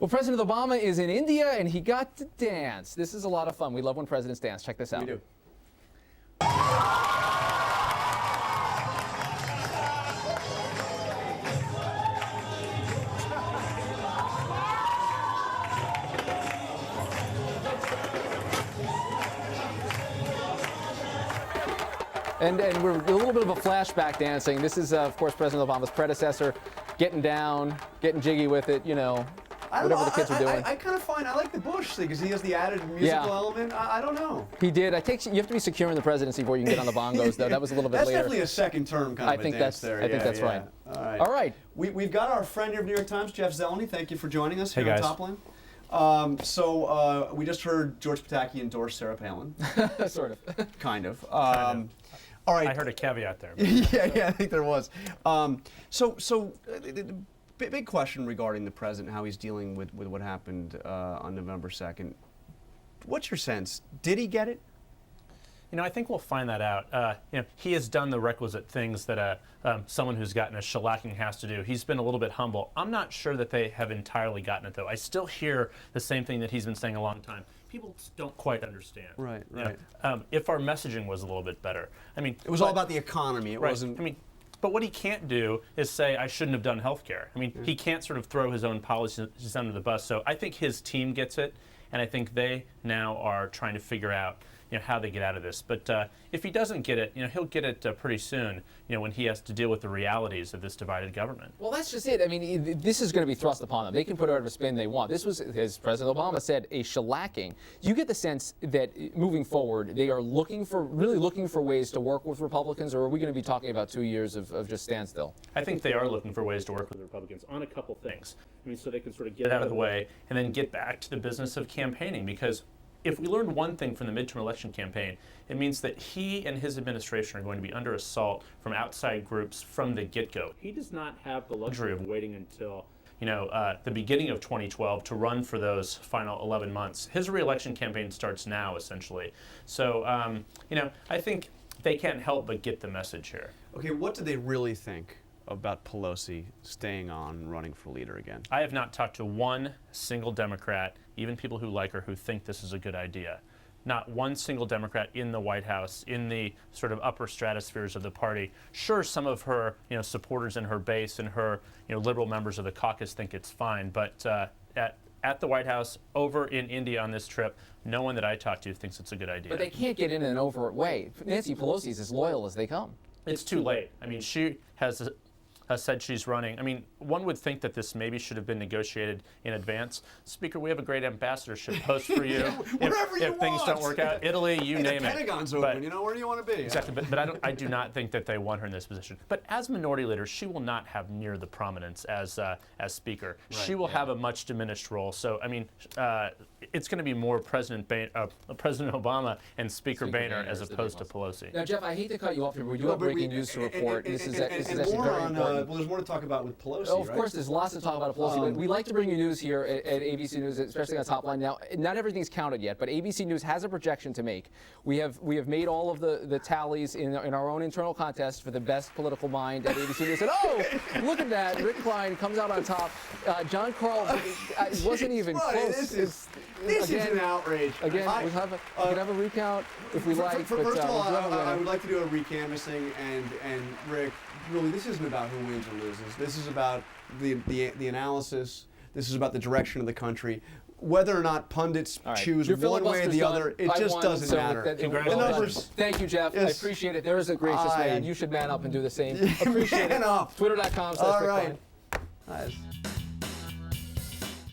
Well, President Obama is in India, and he got to dance. This is a lot of fun. We love when presidents dance. Check this out. We do. And we're a little bit of a flashback dancing. This is, of course, President Obama's predecessor, getting down, getting jiggy with it, you know, whatever the kids are doing. I kind of find, I like the Bush thing because he has the added musical element. I don't know. He did. You have to be secure in the presidency before you can get on the bongos, though. That was a little bit that's later. That's definitely a second term kind of a dance there. I think that's right. All right. All right. We've got our friend here of New York Times, Jeff Zeleny. Thank you for joining us here hey on Topline. So we just heard George Pataki endorse Sarah Palin. Sort of. Kind of. All right. I heard a caveat there. yeah, I think there was. The big question regarding the president, how he's dealing with what happened on November 2nd. What's your sense? Did he get it? You know, I think we'll find that out. He has done the requisite things that someone who's gotten a shellacking has to do. He's been a little bit humble. I'm not sure that they have entirely gotten it, though. I still hear the same thing that he's been saying a long time. People don't quite understand. Right. If our messaging was a little bit better. I mean, it was all about the economy. It wasn't. I mean, but what he can't do is say, I shouldn't have done health care. I mean, he can't sort of throw his own policies under the bus. So I think his team gets it, and I think they now are trying to figure out how they get out of this. But if he doesn't get it, he'll get it pretty soon, when he has to deal with the realities of this divided government. Well, that's just it. I mean, this is going to be thrust upon them. They can put whatever spin they want. This was, as President Obama said, a shellacking. You get the sense that moving forward, they are really looking for ways to work with Republicans, or are we going to be talking about 2 years of just standstill? I think they are looking for ways to work with the Republicans on a couple things. I mean, so they can sort of get it out of the way and then get back to the business of campaigning, because if we learned one thing from the midterm election campaign, it means that he and his administration are going to be under assault from outside groups from the get-go. He does not have the luxury of waiting until the beginning of 2012 to run for those final 11 months. His re-election campaign starts now, essentially. So, I think they can't help but get the message here. Okay, what do they really think about Pelosi staying on and running for leader again? I have not talked to one single Democrat, even people who like her, who think this is a good idea. Not one single Democrat in the White House, in the sort of upper stratospheres of the party. Sure, some of her supporters in her base and her liberal members of the caucus think it's fine, but at the White House, over in India on this trip, no one that I talked to thinks it's a good idea. But they can't get in an overt way. Nancy Pelosi is as loyal as they come. It's too late. I mean, she has said she's running. I mean, one would think that this maybe should have been negotiated in advance. Speaker, we have a great ambassadorship post for you. If things don't work out, Italy, you name it. The Pentagon's open. Where do you want to be? Exactly. But I do not think that they want her in this position. But as minority leader, she will not have near the prominence as Speaker. Right, she will have a much diminished role. So I mean, it's going to be more President Obama and Speaker Boehner as opposed to Pelosi. Now, Jeff, I hate to cut you off here, but you have breaking news to report. This is actually very important. Well, there's more to talk about with Pelosi, Of course, there's lots to talk about Pelosi, but we like to bring you news here at ABC News, especially on Topline. Now, not everything's counted yet, but ABC News has a projection to make. We have made all of the tallies in our own internal contest for the best political mind at ABC News. And look at that, Rick Klein comes out on top. John Carl wasn't even close. This is an outrage. Again, we can have a recount if we like. First of all, I would like to do a recanvassing, and Rick, really, this isn't about who wins or loses. This is about the analysis. This is about the direction of the country. Whether or not pundits choose one way or the other, it just doesn't matter. Congratulations. Thank you, Jeff. Yes. I appreciate it. There is a gracious man. You should man up and do the same. Appreciate Man it. up. Twitter.com/. All right. Nice.